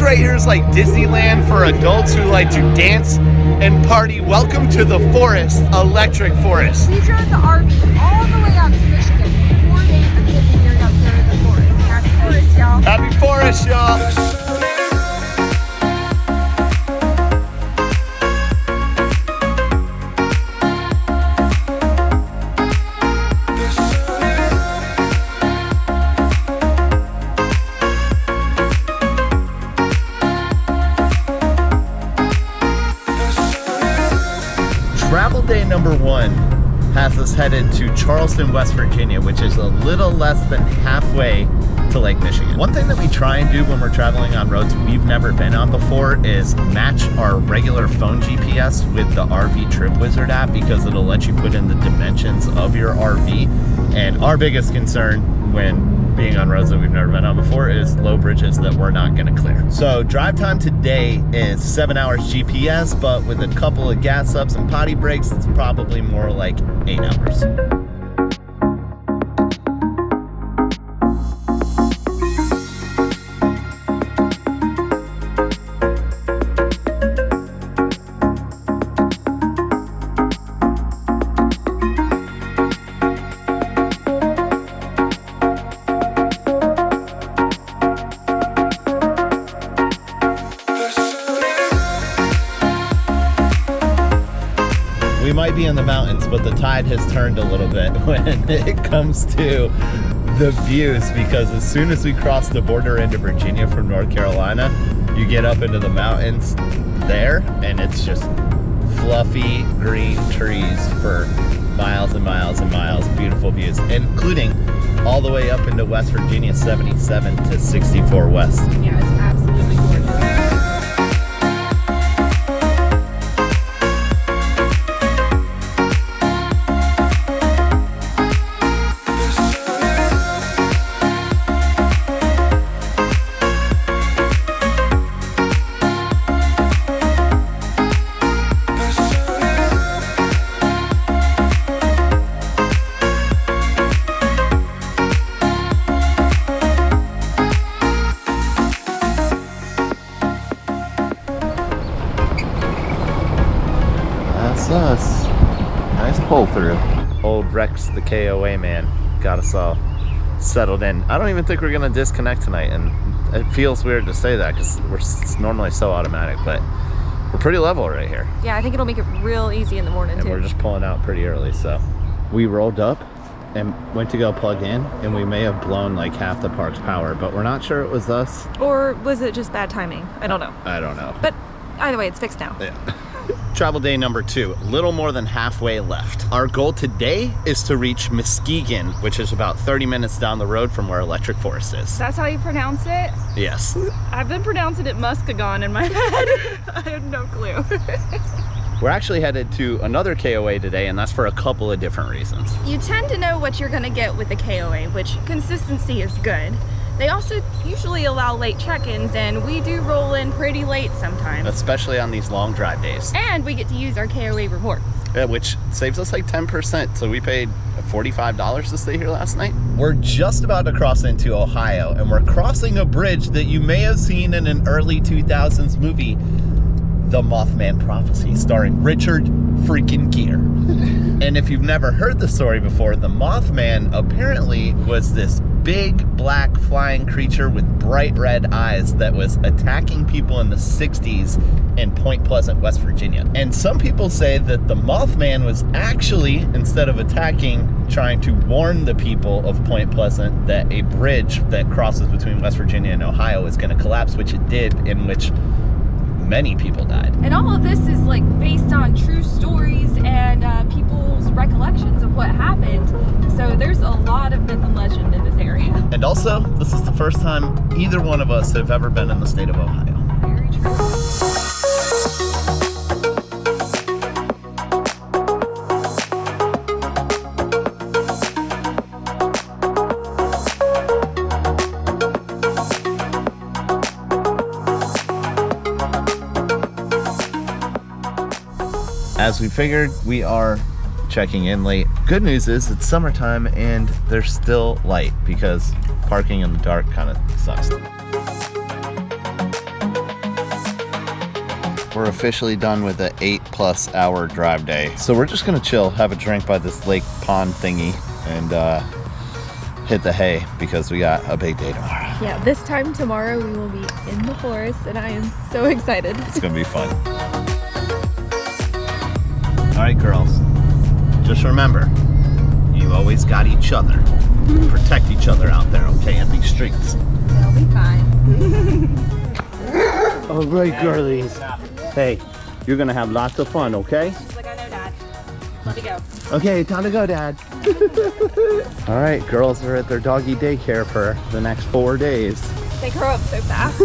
right here is like Disneyland for adults who like to dance and party. Welcome to the forest, Electric Forest. We drove the RV all the way up to Michigan for 4 days of getting geared up here in the forest. Happy forest, y'all. Happy forest, y'all. Travel day number 1 has us headed to Charleston, West Virginia, which is a little less than halfway to Lake Michigan. One thing that we try and do when we're traveling on roads we've never been on before is match our regular phone GPS with the RV Trip Wizard app, because it'll let you put in the dimensions of your RV. And our biggest concern when being on roads that we've never been on before is low bridges that we're not going to clear. So drive time today is 7 hours GPS, but with a couple of gas ups and potty breaks, it's probably more like 8 hours. We might be in the mountains, but the tide has turned a little bit when it comes to the views, because as soon as we cross the border into Virginia from North Carolina, you get up into the mountains there, and it's just fluffy green trees for miles and miles and miles. Beautiful views, including all the way up into West Virginia, 77 to 64 West. Yeah, it's absolutely gorgeous. Us. Nice pull through. Old Rex the KOA man got us all settled in. I don't even think we're gonna disconnect tonight, and it feels weird to say that because it's normally so automatic, but we're pretty level right here. Yeah, I think it'll make it real easy in the morning and too. We're just pulling out pretty early, so. We rolled up and went to go plug in, and we may have blown like half the park's power, but we're not sure it was us. Or was it just bad timing? I don't know. I don't know. But either way, it's fixed now. Yeah. Travel day number 2, little more than halfway left. Our goal today is to reach Muskegon, which is about 30 minutes down the road from where Electric Forest is. That's how you pronounce it? Yes. I've been pronouncing it Muskegon in my head. I have no clue. We're actually headed to another KOA today, and that's for a couple of different reasons. You tend to know what you're gonna get with the KOA, which consistency is good. They also usually allow late check-ins, and we do roll in pretty late sometimes. Especially on these long drive days. And we get to use our KOA rewards. Yeah, which saves us like 10%. So we paid $45 to stay here last night. We're just about to cross into Ohio, and we're crossing a bridge that you may have seen in an early 2000s movie, The Mothman Prophecy, starring Richard freaking Gere. And if you've never heard the story before, the Mothman apparently was this big black flying creature with bright red eyes that was attacking people in the 60s in Point Pleasant, West Virginia. And some people say that the Mothman was actually, instead of attacking, trying to warn the people of Point Pleasant that a bridge that crosses between West Virginia and Ohio is going to collapse, which it did, in which many people died. And all of this is like based on true stories and people's recollections of what happened. So there's a lot of myth and legend in this area. And also, this is the first time either one of us have ever been in the state of Ohio. Very true. As we figured, we are checking in late. Good news is it's summertime and there's still light, because parking in the dark kind of sucks. we're officially done with the 8+ hour drive day. So we're just gonna chill, have a drink by this lake pond thingy, and hit the hay because we got a big day tomorrow. Yeah, this time tomorrow we will be in the forest and I am so excited. It's gonna be fun. All right, girls, just remember, you always got each other. Protect each other out there, okay, in these streets. They'll be fine. All right, girlies. Hey, you're gonna have lots of fun, okay? She's like, I know, Dad. Let me go. Okay, time to go, Dad. All right, girls are at their doggy daycare for the next 4 days. They grow up so fast.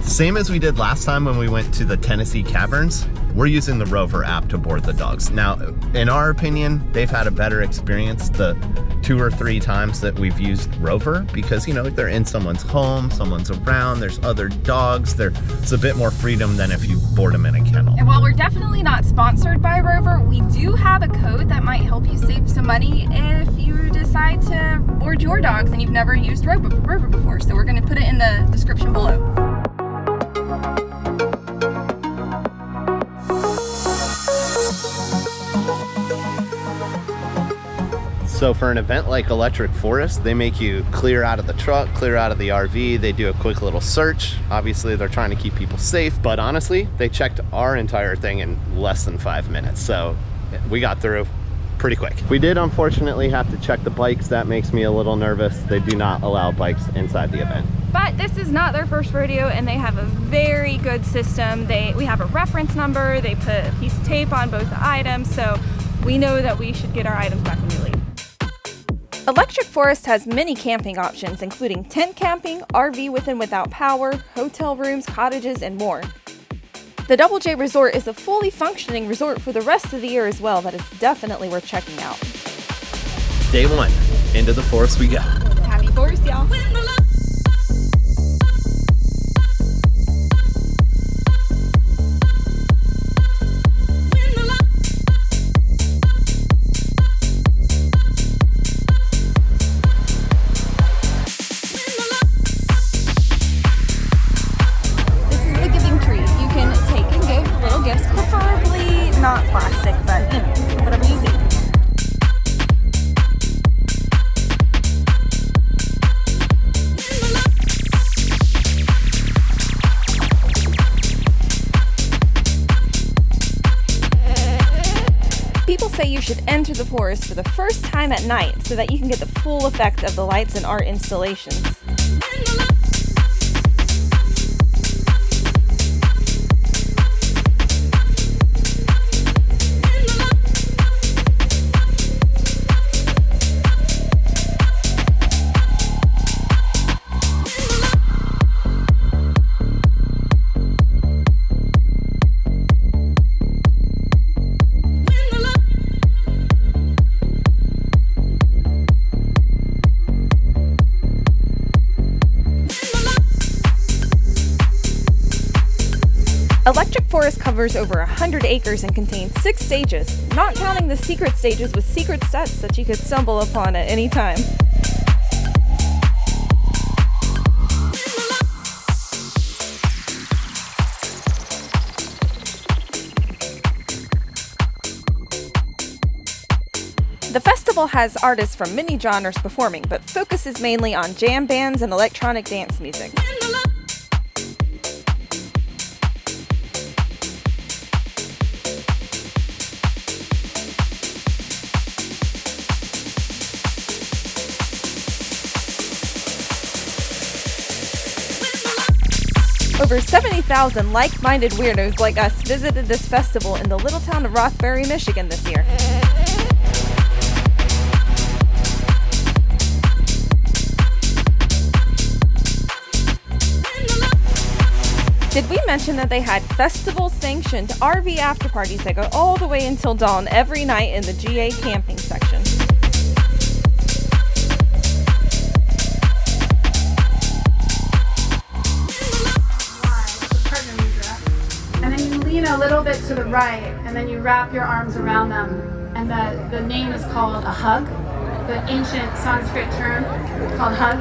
Same as we did last time when we went to the Tennessee Caverns, we're using the Rover app to board the dogs. Now, in our opinion, they've had a better experience the 2 or 3 times that we've used Rover because, you know, they're in someone's home, someone's around, there's other dogs, there's a bit more freedom than if you board them in a kennel. And while we're definitely not sponsored by Rover, we do have a code that might help you save some money if you decide to board your dogs and you've never used Rover before. So we're gonna put it in the description below. So for an event like Electric Forest, they make you clear out of the truck, clear out of the RV. They do a quick little search. Obviously, they're trying to keep people safe, but honestly, they checked our entire thing in less than 5 minutes. So we got through pretty quick. We did unfortunately have to check the bikes. That makes me a little nervous. They do not allow bikes inside the event. But this is not their first rodeo and they have a very good system. We have a reference number. They put a piece of tape on both the items, so we know that we should get our items back when we leave. Electric Forest has many camping options, including tent camping, RV with and without power, hotel rooms, cottages, and more. The Double J Resort is a fully functioning resort for the rest of the year as well that is definitely worth checking out. Day 1, into the forest we go. Happy forest, y'all. Not plastic, but you know, whatever you see. People say you should enter the forest for the first time at night so that you can get the full effect of the lights and art installations. Electric Forest covers over 100 acres and contains 6 stages, not counting the secret stages with secret sets that you could stumble upon at any time. The festival has artists from many genres performing, but focuses mainly on jam bands and electronic dance music. Over 70,000 like-minded weirdos like us visited this festival in the little town of Rothbury, Michigan this year. Did we mention that they had festival-sanctioned RV after-parties that go all the way until dawn every night in the GA camping section? A little bit to the right, and then you wrap your arms around them, and the name is called a hug, the ancient Sanskrit term called hug.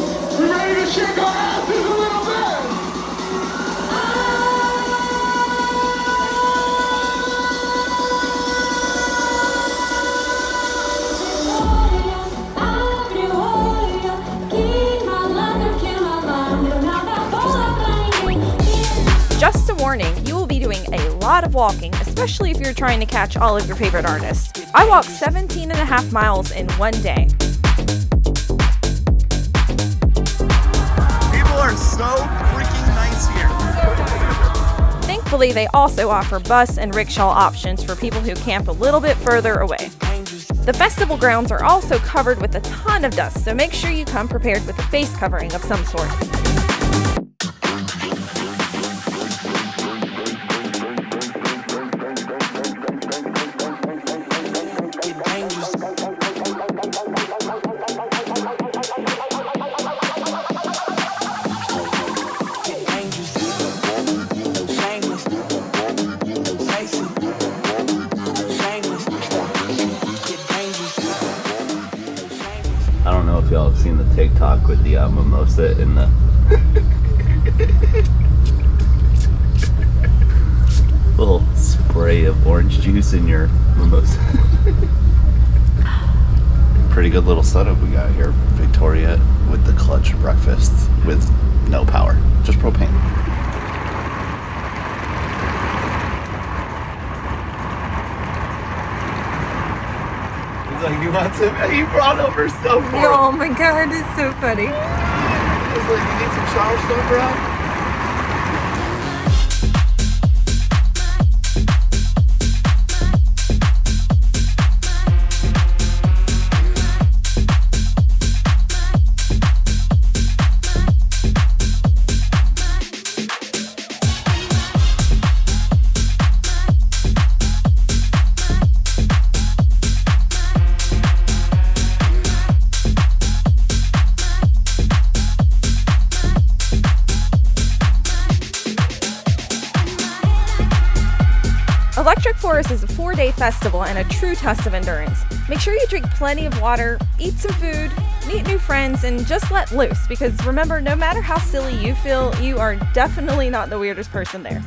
lot of walking, especially if you're trying to catch all of your favorite artists. I walked 17.5 miles in one day. People are so freaking nice here. Thankfully, they also offer bus and rickshaw options for people who camp a little bit further away. The festival grounds are also covered with a ton of dust, so make sure you come prepared with a face covering of some sort. I don't know if y'all have seen the TikTok with the mimosa in the little spray of orange juice in your mimosa. Pretty good little setup we got here, Victoria, with the clutch breakfast with no power, just propane. Like, you want some? You brought over soap for him. Oh my god, it's so funny. I was like, you need some shower soap, bro? Electric Forest is a 4-day festival and a true test of endurance. Make sure you drink plenty of water, eat some food, meet new friends, and just let loose, because remember, no matter how silly you feel, you are definitely not the weirdest person there.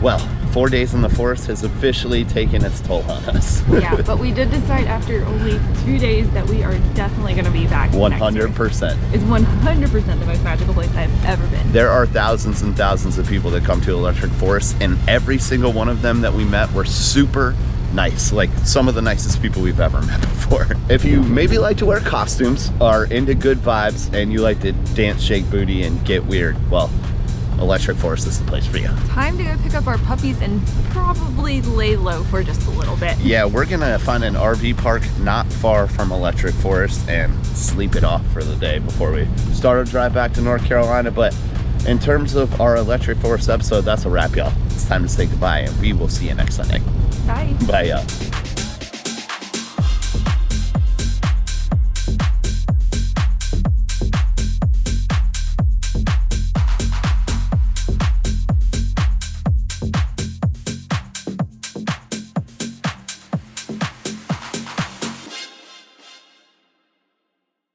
Well, 4 days in the forest has officially taken its toll on us. Yeah, but we did decide after only 2 days that we are definitely going to be back. 100%. It's 100% the most magical place I've ever been. There are thousands and thousands of people that come to Electric Forest, and every single one of them that we met were super nice, like some of the nicest people we've ever met before. If you maybe like to wear costumes, are into good vibes, and you like to dance, shake booty, and get weird, well, Electric Forest is the place for you. Time to go pick up our puppies and probably lay low for just a little bit. Yeah, we're gonna find an RV park not far from Electric Forest and sleep it off for the day before we start our drive back to North Carolina. But in terms of our Electric Forest episode, that's a wrap, y'all. It's time to say goodbye, and we will see you next Sunday. Bye. Bye, y'all.